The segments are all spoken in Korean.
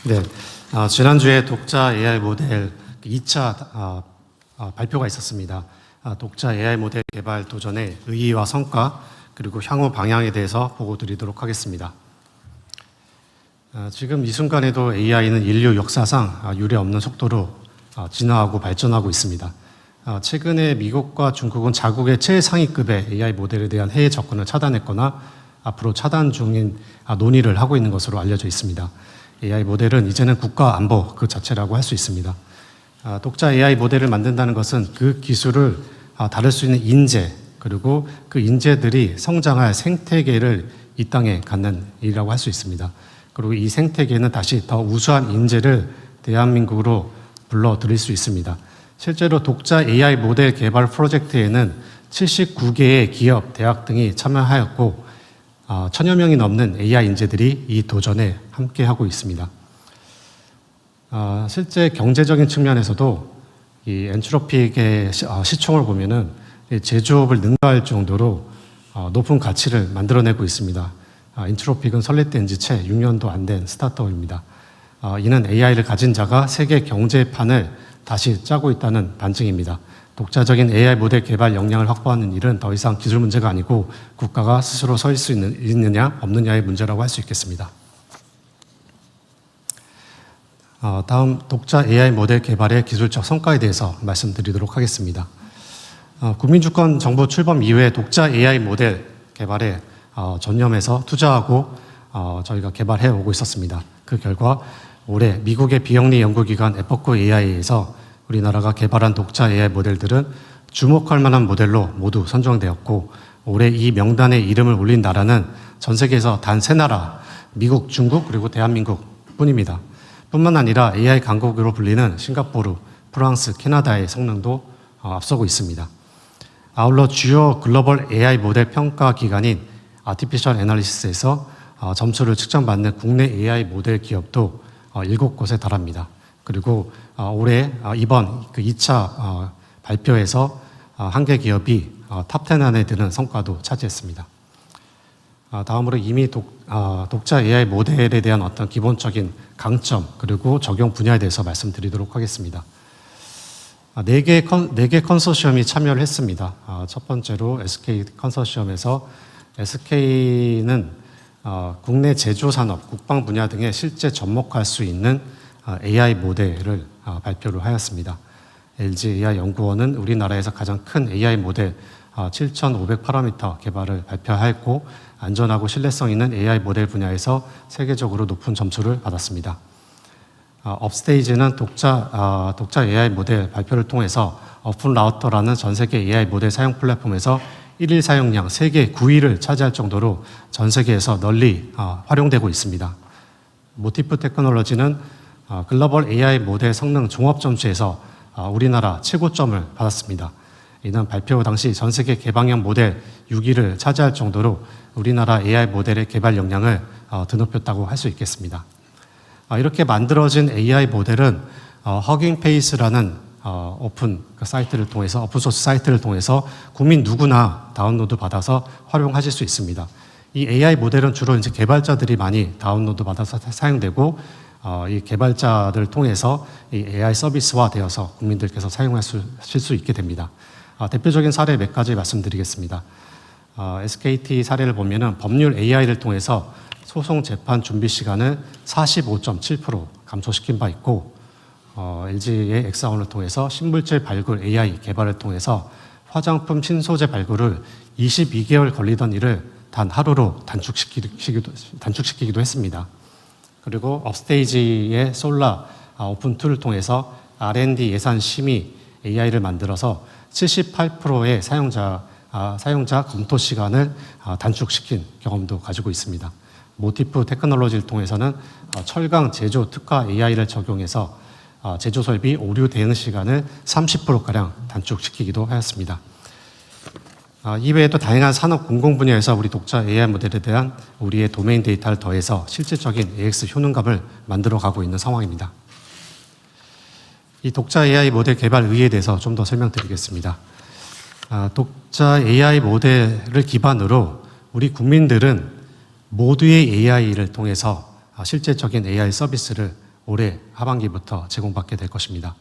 네, 지난주에 독자 AI 모델 2차 발표가 있었습니다. 독자 AI 모델 개발 도전의 의의와 성과 그리고 향후 방향에 대해서 보고 드리도록 하겠습니다. 지금 이 순간에도 AI는 인류 역사상 유례없는 속도로 진화하고 발전하고 있습니다. 최근에 미국과 중국은 자국의 최상위급의 AI 모델에 대한 해외 접근을 차단했거나 앞으로 차단 중인 논의를 하고 있는 것으로 알려져 있습니다. AI 모델은 이제는 국가 안보 그 자체라고 할 수 있습니다. 독자 AI 모델을 만든다는 것은 그 기술을 다룰 수 있는 인재 그리고 그 인재들이 성장할 생태계를 이 땅에 갖는 일이라고 할 수 있습니다. 그리고 이 생태계는 다시 더 우수한 인재를 대한민국으로 불러들일 수 있습니다. 실제로 독자 AI 모델 개발 프로젝트에는 79개의 기업, 대학 등이 참여하였고 1000여 명이 넘는 AI 인재들이 이 도전에 함께하고 있습니다. 실제 경제적인 측면에서도 이 엔트로픽의 시총을 보면은 제조업을 능가할 정도로 높은 가치를 만들어내고 있습니다. 엔트로픽은 설립된 지 채 6년도 안 된 스타트업입니다. 이는 AI를 가진 자가 세계 경제판을 다시 짜고 있다는 반증입니다. 독자적인 AI 모델 개발 역량을 확보하는 일은 더 이상 기술 문제가 아니고 국가가 스스로 설 수 있느냐 없느냐의 문제라고 할 수 있겠습니다. 다음 독자 AI 모델 개발의 기술적 성과에 대해서 말씀드리도록 하겠습니다. 국민주권 정부 출범 이후에 독자 AI 모델 개발에 전념해서 투자하고 저희가 개발해 오고 있었습니다. 그 결과 올해 미국의 비영리 연구기관 에포크 AI에서 우리나라가 개발한 독자 AI 모델들은 주목할 만한 모델로 모두 선정되었고 올해 이 명단에 이름을 올린 나라는 전 세계에서 단 3나라, 미국, 중국 그리고 대한민국 뿐입니다. 뿐만 아니라 AI 강국으로 불리는 싱가포르, 프랑스, 캐나다의 성능도 앞서고 있습니다. 아울러 주요 글로벌 AI 모델 평가 기관인 아티피셜 애널리시스에서 점수를 측정받는 국내 AI 모델 기업도 7곳에 달합니다. 그리고 올해 이번 그 2차 발표에서 한 개 기업이 탑10 안에 드는 성과도 차지했습니다. 다음으로 이미 독자 AI 모델에 대한 어떤 기본적인 강점 그리고 적용 분야에 대해서 말씀드리도록 하겠습니다. 4개 컨소시엄이 참여를 했습니다. 첫 번째로 SK 컨소시엄에서 SK는 국내 제조산업, 국방 분야 등에 실제 접목할 수 있는 AI 모델을 발표를 하였습니다. LG AI 연구원은 우리나라에서 가장 큰 AI 모델 7,500파라미터 개발을 발표하였고 안전하고 신뢰성 있는 AI 모델 분야에서 세계적으로 높은 점수를 받았습니다. 업스테이지는 독자 AI 모델 발표를 통해서 오픈라우터라는 전 세계 AI 모델 사용 플랫폼에서 1일 사용량 세계 9위를 차지할 정도로 전 세계에서 널리 활용되고 있습니다. 모티프 테크놀로지는 글로벌 AI 모델 성능 종합 점수에서 우리나라 최고점을 받았습니다. 이는 발표 당시 전 세계 개방형 모델 6위를 차지할 정도로 우리나라 AI 모델의 개발 역량을 드높였다고 할 수 있겠습니다. 이렇게 만들어진 AI 모델은 허깅페이스라는 오픈 사이트를 통해서 오픈소스 사이트를 통해서 국민 누구나 다운로드 받아서 활용하실 수 있습니다. 이 AI 모델은 주로 이제 개발자들이 많이 다운로드 받아서 사용되고 이 개발자들을 통해서 이 AI 서비스화 되어서 국민들께서 사용하실 수 있게 됩니다. 대표적인 사례 몇 가지 말씀드리겠습니다. SKT 사례를 보면은 법률 AI를 통해서 소송 재판 준비 시간을 45.7% 감소시킨 바 있고 LG의 엑사원을 통해서 신물질 발굴 AI 개발을 통해서 화장품 신소재 발굴을 22개월 걸리던 일을 단 하루로 단축시키기도 했습니다. 그리고 업스테이지의 솔라 오픈 툴을 통해서 R&D 예산 심의 AI를 만들어서 78%의 사용자 검토 시간을 단축시킨 경험도 가지고 있습니다. 모티프 테크놀로지를 통해서는 철강 제조 특화 AI를 적용해서 제조 설비 오류 대응 시간을 30%가량 단축시키기도 하였습니다. 이외에도 다양한 산업 공공 분야에서 우리 독자 AI 모델에 대한 우리의 도메인 데이터를 더해서 실질적인 AX 효능감을 만들어가고 있는 상황입니다. 이 독자 AI 모델 개발 의의에 대해서 좀 더 설명드리겠습니다. 독자 AI 모델을 기반으로 우리 국민들은 모두의 AI를 통해서 실질적인 AI 서비스를 올해 하반기부터 제공받게 될 것입니다.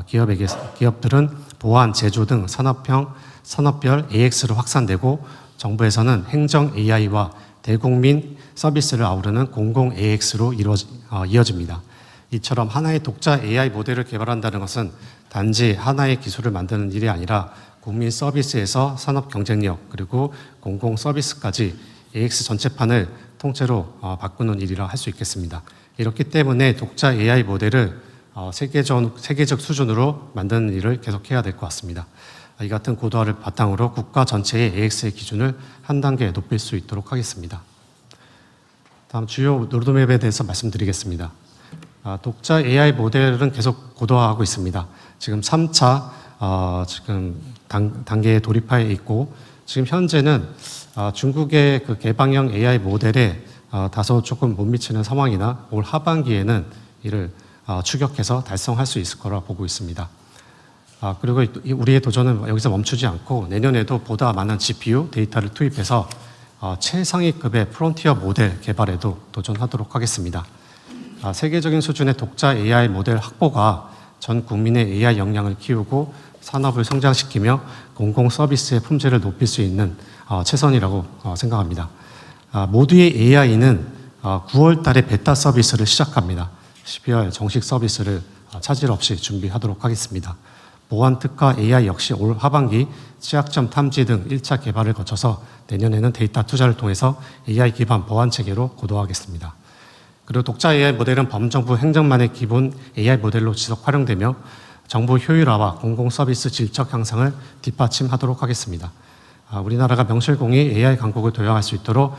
기업들은 보안, 제조 등 산업별 AX로 확산되고 정부에서는 행정 AI와 대국민 서비스를 아우르는 공공 AX로 이어집니다. 이처럼 하나의 독자 AI 모델을 개발한다는 것은 단지 하나의 기술을 만드는 일이 아니라 국민 서비스에서 산업 경쟁력 그리고 공공 서비스까지 AX 전체판을 통째로 바꾸는 일이라 할 수 있겠습니다. 이렇기 때문에 독자 AI 모델을 세계적 수준으로 만드는 일을 계속해야 될 것 같습니다. 이 같은 고도화를 바탕으로 국가 전체의 AX의 기준을 한 단계 높일 수 있도록 하겠습니다. 다음 주요 로드맵에 대해서 말씀드리겠습니다. 독자 AI 모델은 계속 고도화하고 있습니다. 지금 3차 지금 단계에 돌입해 있고 지금 현재는 중국의 그 개방형 AI 모델에 다소 조금 못 미치는 상황이나 올 하반기에는 이를 추격해서 달성할 수 있을 거라 보고 있습니다. 그리고 우리의 도전은 여기서 멈추지 않고 내년에도 보다 많은 GPU 데이터를 투입해서 최상위급의 프론티어 모델 개발에도 도전하도록 하겠습니다. 세계적인 수준의 독자 AI 모델 확보가 전 국민의 AI 역량을 키우고 산업을 성장시키며 공공 서비스의 품질을 높일 수 있는 최선이라고 생각합니다. 모두의 AI는 9월 달에 베타 서비스를 시작합니다. 12월 정식 서비스를 차질 없이 준비하도록 하겠습니다. 보안 특화 AI 역시 올 하반기 취약점 탐지 등 1차 개발을 거쳐서 내년에는 데이터 투자를 통해서 AI 기반 보안 체계로 고도화하겠습니다. 그리고 독자 AI 모델은 범정부 행정만의 기본 AI 모델로 지속 활용되며 정부 효율화와 공공 서비스 질적 향상을 뒷받침하도록 하겠습니다. 우리나라가 명실공히 AI 강국을 도약할 수 있도록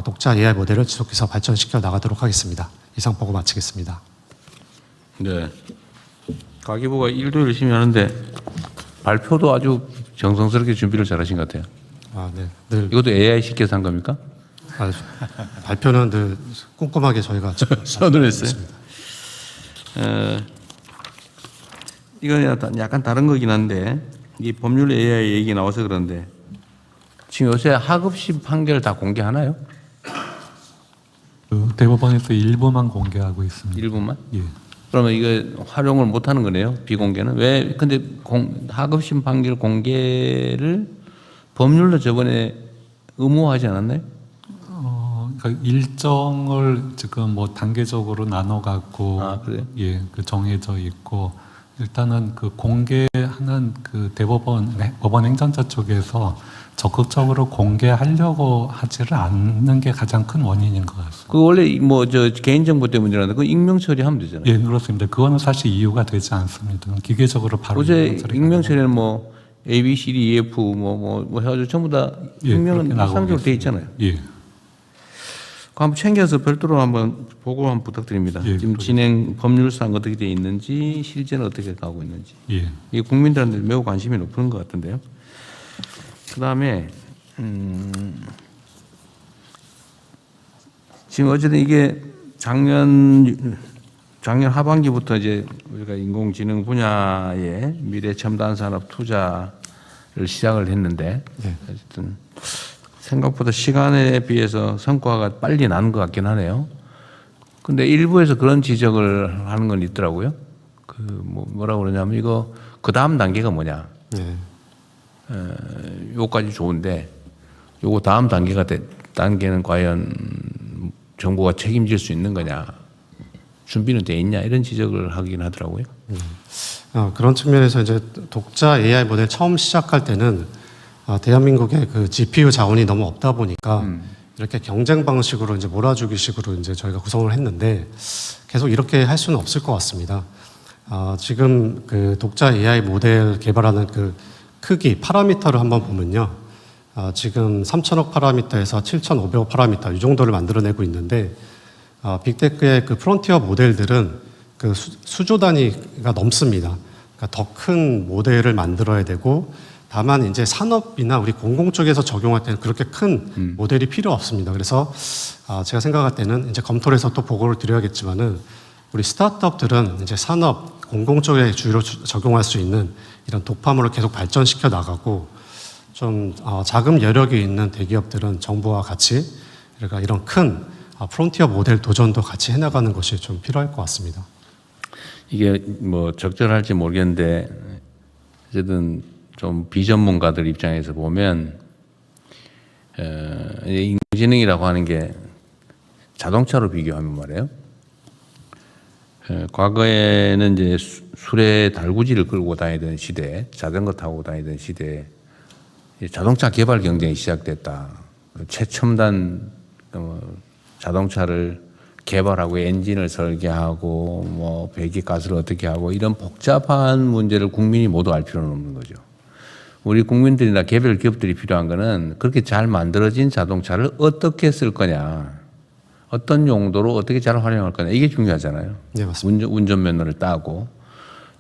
독자 AI 모델을 지속해서 발전시켜 나가도록 하겠습니다. 이상 보고 마치겠습니다. 네. 가계부가 일도 열심히 하는데 발표도 아주 정성스럽게 준비를 잘하신 것 같아요. 네. 늘 이것도 AI 시켜서 한 겁니까? 발표는 늘 꼼꼼하게 저희가 손을 했어요. 이건 약간 다른 거긴 한데 이 법률 AI 얘기 나와서 그런데 지금 요새 하급심 판결 다 공개하나요? 대법원에서 일부만 공개하고 있습니다. 일부만? 예. 그러면 이거 활용을 못 하는 거네요? 비공개는? 왜? 근데 하급심 판결 공개를 법률로 저번에 의무화하지 않았나요? 그러니까 일정을 지금 뭐 단계적으로 나눠 갖고 그래요? 예, 그 정해져 있고 일단은 그 공개하는 그 법원 행정처 쪽에서 적극적으로 공개하려고 하지를 않는 게 가장 큰 원인인 것 같습니다. 그 원래 뭐 저 개인정보 때문이라는데 그 익명 처리하면 되잖아요. 예, 그렇습니다. 그거는 사실 이유가 되지 않습니다. 기계적으로 바로 어제 익명 처리는 뭐 A, B, C, D, E, F 뭐 해가지고 전부 다 익명은 일상적으로 돼 있잖아요. 예. 그 한번 챙겨서 별도로 한번 보고 한번 부탁드립니다. 예, 지금 진행 법률상 어떻게 돼 있는지 실제는 어떻게 가고 있는지. 예. 이게 국민들한테 매우 관심이 높은 것 같은데요. 그 다음에 지금 어쨌든 이게 작년 하반기부터 이제 우리가 인공지능 분야에 미래 첨단 산업 투자를 시작을 했는데 어쨌든 생각보다 시간에 비해서 성과가 빨리 나는 것 같긴 하네요. 근데 일부에서 그런 지적을 하는 건 있더라고요. 그 뭐라고 그러냐면 이거 그 다음 단계가 뭐냐. 네. 요까지 좋은데 요거 다음 단계는 과연 정부가 책임질 수 있는 거냐. 준비는 돼 있냐 이런 지적을 하긴 하더라고요. 그런 측면에서 이제 독자 AI 모델 처음 시작할 때는 대한민국의 그 GPU 자원이 너무 없다 보니까 이렇게 경쟁 방식으로 이제 몰아주기식으로 이제 저희가 구성을 했는데 계속 이렇게 할 수는 없을 것 같습니다. 지금 그 독자 AI 모델 개발하는 그 크기 파라미터를 한번 보면요, 지금 3,000억 파라미터에서 7,500억 파라미터 이 정도를 만들어내고 있는데 빅테크의 그 프론티어 모델들은 그 수조 단위가 넘습니다. 그러니까 더 큰 모델을 만들어야 되고. 다만 이제 산업이나 우리 공공 쪽에서 적용할 때는 그렇게 큰 모델이 필요 없습니다. 그래서 제가 생각할 때는 이제 검토를 해서 또 보고를 드려야겠지만은 우리 스타트업들은 이제 산업, 공공 쪽에 주로 적용할 수 있는 이런 독파물을 계속 발전시켜 나가고 좀 자금 여력이 있는 대기업들은 정부와 같이 그러니까 이런 큰 프론티어 모델 도전도 같이 해나가는 것이 좀 필요할 것 같습니다. 이게 뭐 적절할지 모르겠는데 어쨌든 좀 비전문가들 입장에서 보면 인공지능이라고 하는 게 자동차로 비교하면 말이에요. 과거에는 이제 수레 달구지를 끌고 다니던 시대, 자전거 타고 다니던 시대에 자동차 개발 경쟁이 시작됐다. 최첨단 자동차를 개발하고 엔진을 설계하고 뭐 배기가스를 어떻게 하고 이런 복잡한 문제를 국민이 모두 알 필요는 없는 거죠. 우리 국민들이나 개별 기업들이 필요한 거는 그렇게 잘 만들어진 자동차를 어떻게 쓸 거냐, 어떤 용도로 어떻게 잘 활용할 거냐, 이게 중요하잖아요. 네, 맞습니다. 운전면허를 따고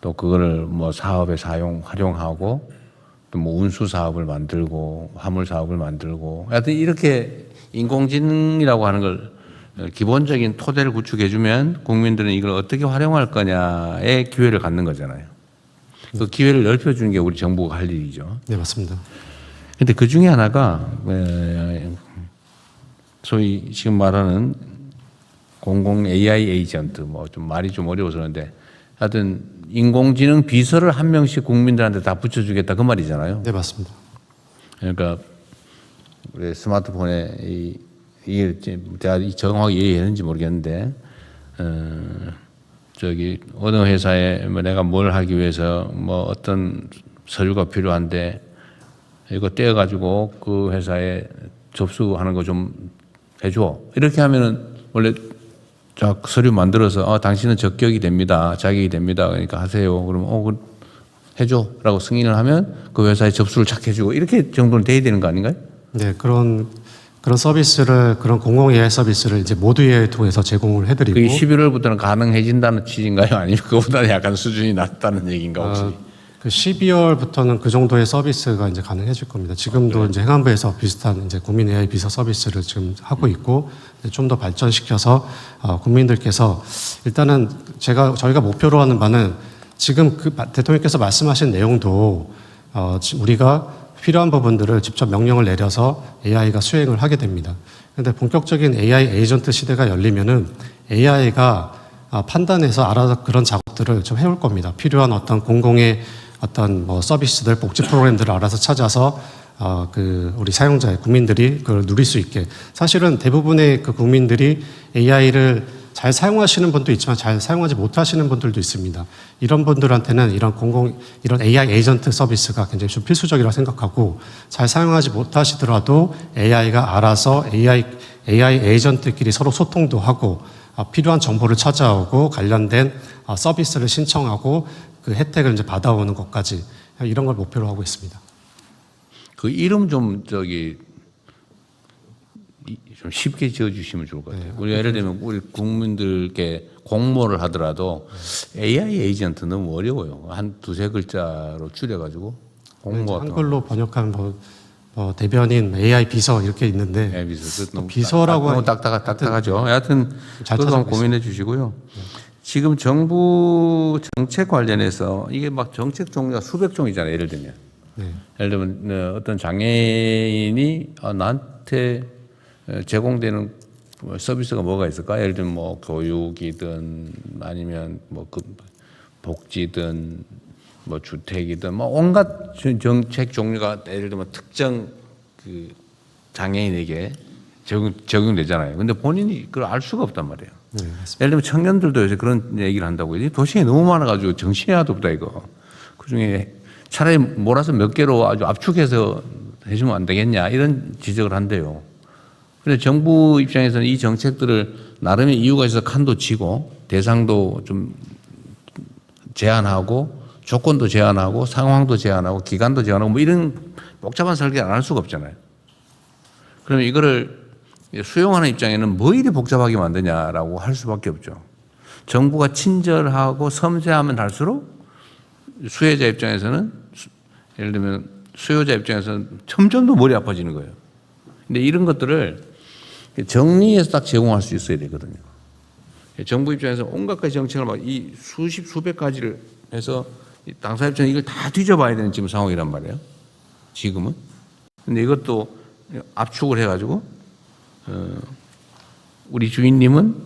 또 그거를 뭐 사업에 활용하고 또 뭐 운수 사업을 만들고 화물 사업을 만들고 하여튼 이렇게 인공지능이라고 하는 걸 기본적인 토대를 구축해주면 국민들은 이걸 어떻게 활용할 거냐의 기회를 갖는 거잖아요. 그 기회를 넓혀주는 게 우리 정부가 할 일이죠. 네, 맞습니다. 근데 그 중에 하나가 소위 지금 말하는 공공 AI 에이전트, 뭐 좀 말이 좀 어려워서 그런데 하여튼 인공지능 비서를 한 명씩 국민들한테 다 붙여주겠다 그 말이잖아요. 네, 맞습니다. 그러니까 우리 스마트폰에 제가 정확하게 이해했는지 모르겠는데 저기 어느 회사에 뭐 내가 뭘 하기 위해서 뭐 어떤 서류가 필요한데 이거 떼어가지고 그 회사에 접수하는 거 좀 해줘. 이렇게 하면은 원래 자 서류 만들어서 당신은 적격이 됩니다, 자격이 됩니다. 그러니까 하세요. 그러면 해줘라고 승인을 하면 그 회사에 접수를 착 해주고 이렇게 정도는 돼야 되는 거 아닌가요? 네, 그런 서비스를, 그런 공공 AI 서비스를 이제 모두 AI 통해서 제공을 해드리고. 그게 11월부터는 가능해진다는 취지인가요? 아니면 그거보다 약간 수준이 낮다는 얘기인가 혹시? 그 12월부터는 그 정도의 서비스가 이제 가능해질 겁니다. 지금도 이제 행안부에서 비슷한 이제 국민 AI 비서 서비스를 지금 하고 있고 좀 더 발전시켜서 국민들께서 일단은 저희가 목표로 하는 바는 지금 그 대통령께서 말씀하신 내용도 우리가 필요한 부분들을 직접 명령을 내려서 AI가 수행을 하게 됩니다. 그런데 본격적인 AI 에이전트 시대가 열리면은 AI가 판단해서 알아서 그런 작업들을 좀 해올 겁니다. 필요한 어떤 공공의 어떤 뭐 서비스들, 복지 프로그램들을 알아서 찾아서 우리 사용자, 국민들이 그걸 누릴 수 있게. 사실은 대부분의 그 국민들이 AI를 잘 사용하시는 분도 있지만 잘 사용하지 못하시는 분들도 있습니다. 이런 분들한테는 이런 AI 에이전트 서비스가 굉장히 좀 필수적이라고 생각하고, 잘 사용하지 못하시더라도 AI가 알아서 AI 에이전트끼리 서로 소통도 하고 필요한 정보를 찾아오고 관련된 서비스를 신청하고 그 혜택을 이제 받아오는 것까지, 이런 걸 목표로 하고 있습니다. 그 이름 좀 쉽게 지어주시면 좋을 것 같아요. 네. 우리 예를 들면 우리 국민들께 공모를 하더라도 AI 에이전트 너무 어려워요. 한 두세 글자로 줄여가지고 공모 한글로 번역하면 대변인, AI 비서 이렇게 있는데 비서라고 너무 딱딱하죠. 하여튼 그것도 한번 고민해 주시고요. 지금 정부 정책 관련해서 이게 막 정책 종류가 수백 종이잖아요. 예를 들면 어떤 장애인이 나한테 제공되는 서비스가 뭐가 있을까? 예를 들면 뭐 교육이든 아니면 뭐 그 복지든 뭐 주택이든 뭐 온갖 정책 종류가 예를 들면 특정 그 장애인에게 적용되잖아요. 근데 본인이 그걸 알 수가 없단 말이에요. 네, 예를 들면 청년들도 요새 그런 얘기를 한다고 해요. 도시에 너무 많아가지고 정신이 하나도 없다 이거. 그중에 차라리 몰아서 몇 개로 아주 압축해서 해주면 안 되겠냐 이런 지적을 한대요. 그런데 정부 입장에서는 이 정책들을 나름의 이유가 있어서 칸도 치고 대상도 좀 제한하고 조건도 제한하고 상황도 제한하고 기간도 제한하고 뭐 이런 복잡한 설계를 안 할 수가 없잖아요. 그러면 이거를 수용하는 입장에는 뭐 이리 복잡하게 만드냐라고 할 수밖에 없죠. 정부가 친절하고 섬세하면 할수록 수혜자 입장에서는 예를 들면 수요자 입장에서는 점점 더 머리 아파지는 거예요. 근데 이런 것들을 정리해서 딱 제공할 수 있어야 되거든요. 정부 입장에서 온갖 가지 정책을 막 이 수백 가지를 해서 당사 입장에 이걸 다 뒤져봐야 되는 지금 상황이란 말이에요. 지금은. 근데 이것도 압축을 해가지고 우리 주인님은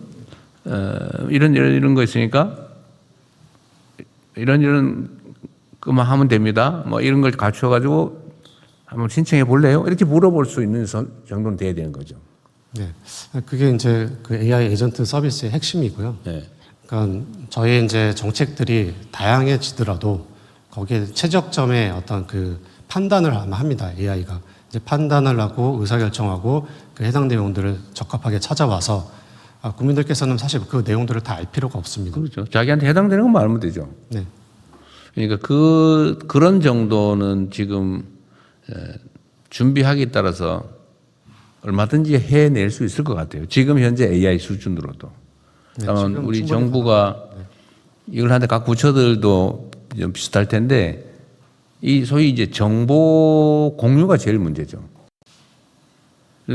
이런 거 있으니까 이런 그만 하면 됩니다. 뭐 이런 걸 갖춰가지고 한번 신청해 볼래요? 이렇게 물어볼 수 있는 정도는 돼야 되는 거죠. 네, 그게 이제 그 AI 에이전트 서비스의 핵심이고요. 네. 그러니까 저희 이제 정책들이 다양해지더라도 거기에 최적점의 어떤 그 판단을 아마 합니다. AI가 이제 판단을 하고 의사결정하고 그 해당 내용들을 적합하게 찾아와서 국민들께서는 사실 그 내용들을 다 알 필요가 없습니다. 그렇죠. 자기한테 해당되는 것만 알면 되죠. 네, 그러니까 그런 정도는 지금 준비하기에 따라서 얼마든지 해낼 수 있을 것 같아요. 지금 현재 AI 수준으로도. 네, 다만 지금 우리 충분히 정부가 이걸 하는데 각 부처들도 좀 비슷할 텐데 이 소위 이제 정보 공유가 제일 문제죠.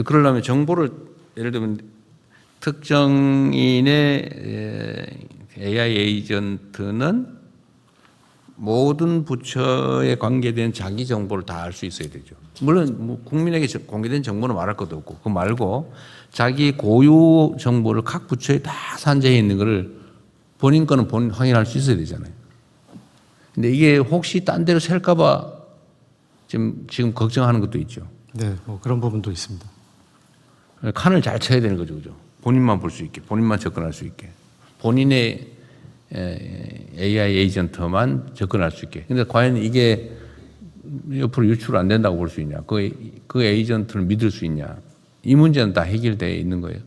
그러려면 정보를 예를 들면 특정인의 AI 에이전트는 모든 부처에 관계된 자기 정보를 다 알 수 있어야 되죠. 물론 뭐 국민에게 공개된 정보는 말할 것도 없고 그거 말고 자기 고유 정보를 각 부처에 다 산재해 있는 거를 본인 거는 본인 확인할 수 있어야 되잖아요. 근데 이게 혹시 딴 데로 셀까 봐 지금 걱정하는 것도 있죠. 네, 뭐 그런 부분도 있습니다. 칸을 잘 쳐야 되는 거죠. 그죠? 본인만 볼 수 있게, 본인만 접근할 수 있게. 본인의 AI 에이전트만 접근할 수 있게. 근데 과연 이게 옆으로 유출 안 된다고 볼 수 있냐? 그 에이전트를 믿을 수 있냐? 이 문제는 다 해결되어 있는 거예요.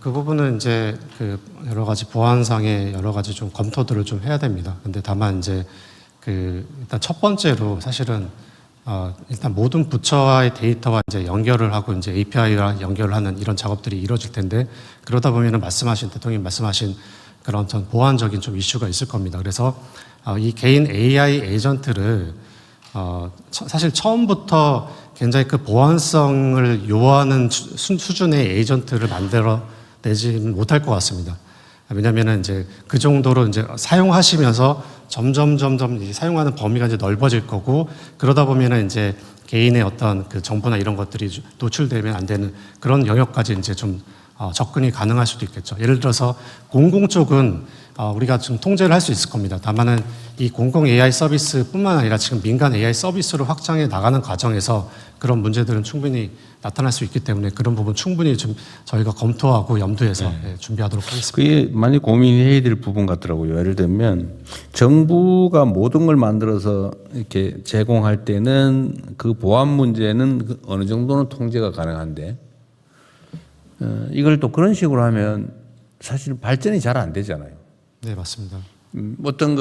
그 부분은 이제 그 여러 가지 보안상의 여러 가지 좀 검토들을 좀 해야 됩니다. 근데 다만 이제 그 일단 첫 번째로 사실은 일단 모든 부처와의 데이터와 이제 연결을 하고 이제 API와 연결을 하는 이런 작업들이 이루어질 텐데 그러다 보면은 대통령님 말씀하신 그런 전 보안적인 좀 이슈가 있을 겁니다. 그래서 이 개인 AI 에이전트를 사실 처음부터 굉장히 그 보안성을 요하는 수준의 에이전트를 만들어내지 못할 것 같습니다. 왜냐하면은 이제 그 정도로 이제 사용하시면서 점점 이제 사용하는 범위가 이제 넓어질 거고 그러다 보면은 이제 개인의 어떤 그 정보나 이런 것들이 노출되면 안 되는 그런 영역까지 이제 좀 접근이 가능할 수도 있겠죠. 예를 들어서 공공 쪽은 우리가 좀 통제를 할 수 있을 겁니다. 다만은 이 공공 AI 서비스뿐만 아니라 지금 민간 AI 서비스로 확장해 나가는 과정에서 그런 문제들은 충분히 나타날 수 있기 때문에 그런 부분 충분히 좀 저희가 검토하고 염두에서 준비하도록 하겠습니다. 그게 많이 고민해야 될 부분 같더라고요. 예를 들면 정부가 모든 걸 만들어서 이렇게 제공할 때는 그 보안 문제는 어느 정도는 통제가 가능한데 이걸 또 그런 식으로 하면 사실 발전이 잘 안 되잖아요. 네, 맞습니다. 어떤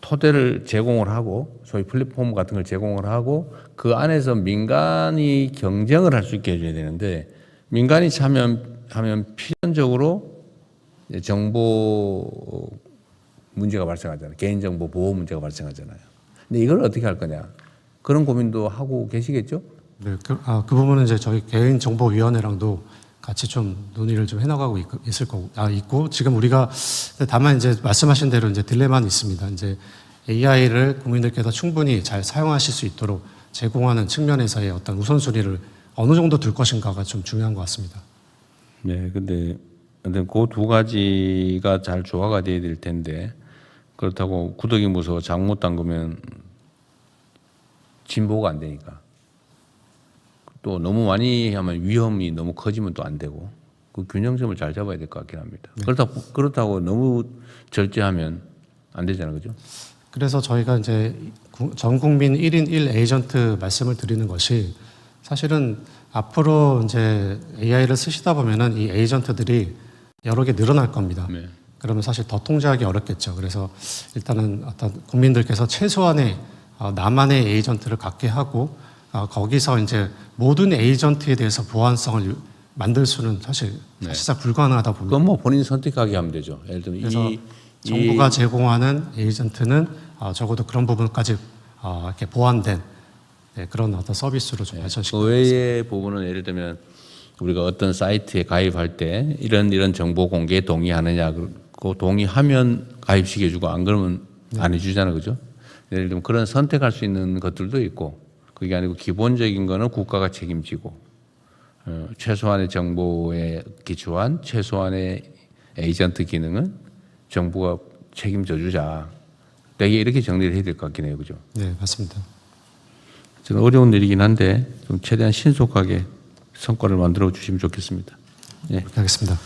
토대를 제공을 하고 소위 플랫폼 같은 걸 제공을 하고 그 안에서 민간이 경쟁을 할 수 있게 해줘야 되는데 민간이 참여하면 필연적으로 정보 문제가 발생하잖아요. 개인정보 보호 문제가 발생하잖아요. 근데 이걸 어떻게 할 거냐 그런 고민도 하고 계시겠죠? 네, 그 부분은 이제 저희 개인정보위원회랑도 같이 좀 논의를 좀 해나가고 있고 지금 우리가 다만 이제 말씀하신 대로 이제 딜레마는 있습니다. 이제 AI를 국민들께서 충분히 잘 사용하실 수 있도록 제공하는 측면에서의 어떤 우선순위를 어느 정도 둘 것인가가 좀 중요한 것 같습니다. 네, 근데 그 두 가지가 잘 조화가 돼야 될 텐데 그렇다고 구더기 무서워 장 못 담그면 진보가 안 되니까. 또 너무 많이 하면 위험이 너무 커지면 또 안 되고 그 균형점을 잘 잡아야 될 것 같긴 합니다. 네. 그렇다고 너무 절제하면 안 되잖아요, 그죠? 그래서 저희가 이제 전 국민 1인 1 에이전트 말씀을 드리는 것이 사실은 앞으로 이제 AI를 쓰시다 보면은 이 에이전트들이 여러 개 늘어날 겁니다. 네. 그러면 사실 더 통제하기 어렵겠죠. 그래서 일단은 어떤 국민들께서 최소한의 나만의 에이전트를 갖게 하고 거기서 이제 모든 에이전트에 대해서 보안성을 만들 수는 사실상 불가능하다 봅니다. 그건 뭐 본인 선택하게 하면 되죠. 예를 들면 그래서 정부가 제공하는 에이전트는 적어도 그런 부분까지 이렇게 보완된 그런 어떤 서비스로 좀 발전시키고 그 외의 부분은 예를 들면 우리가 어떤 사이트에 가입할 때 이런 정보 공개에 동의하느냐 그 동의하면 가입시켜주고 안 그러면 안 해주잖아요, 그죠? 예를 들면 그런 선택할 수 있는 것들도 있고. 그게 아니고 기본적인 거는 국가가 책임지고 최소한의 정보에 기초한 최소한의 에이전트 기능은 정부가 책임져 주자. 되게 이렇게 정리를 해야 될 것 같긴 해요. 그죠? 네, 맞습니다. 저는 어려운 일이긴 한데 좀 최대한 신속하게 성과를 만들어 주시면 좋겠습니다. 예. 그렇게 하겠습니다.